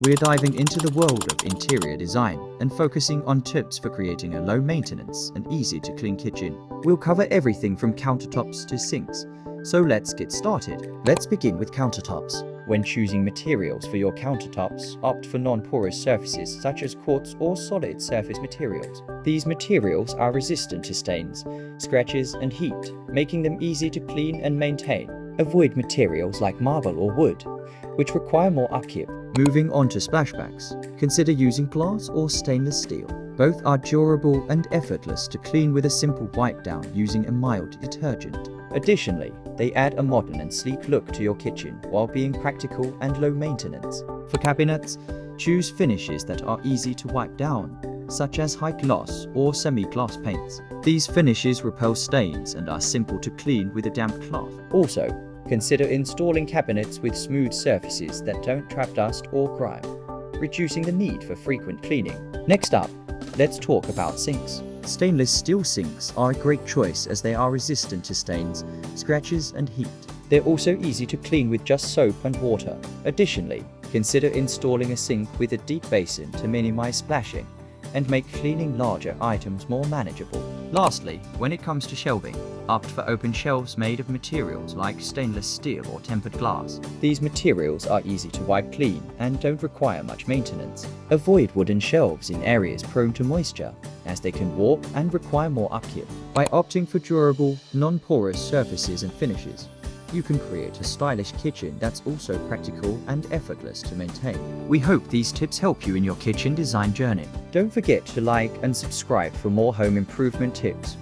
We're diving into the world of interior design and focusing on tips for creating a low-maintenance and easy-to-clean kitchen. We'll cover everything from countertops to sinks, so let's get started. Let's begin with countertops. When choosing materials for your countertops, opt for non-porous surfaces such as quartz or solid surface materials. These materials are resistant to stains, scratches, and heat, making them easy to clean and maintain. Avoid materials like marble or wood, which require more upkeep. Moving on to splashbacks, consider using glass or stainless steel. Both are durable and effortless to clean with a simple wipe down using a mild detergent. Additionally, they add a modern and sleek look to your kitchen while being practical and low maintenance. For cabinets, choose finishes that are easy to wipe down, such as high gloss or semi-gloss paints. These finishes repel stains and are simple to clean with a damp cloth. Also, consider installing cabinets with smooth surfaces that don't trap dust or grime, reducing the need for frequent cleaning. Next up, let's talk about sinks. Stainless steel sinks are a great choice as they are resistant to stains, scratches, and heat. They're also easy to clean with just soap and water. Additionally, consider installing a sink with a deep basin to minimize splashing and make cleaning larger items more manageable. Lastly, when it comes to shelving, opt for open shelves made of materials like stainless steel or tempered glass. These materials are easy to wipe clean and don't require much maintenance. Avoid wooden shelves in areas prone to moisture, as they can warp and require more upkeep. By opting for durable, non-porous surfaces and finishes, you can create a stylish kitchen that's also practical and effortless to maintain. We hope these tips help you in your kitchen design journey. Don't forget to like and subscribe for more home improvement tips.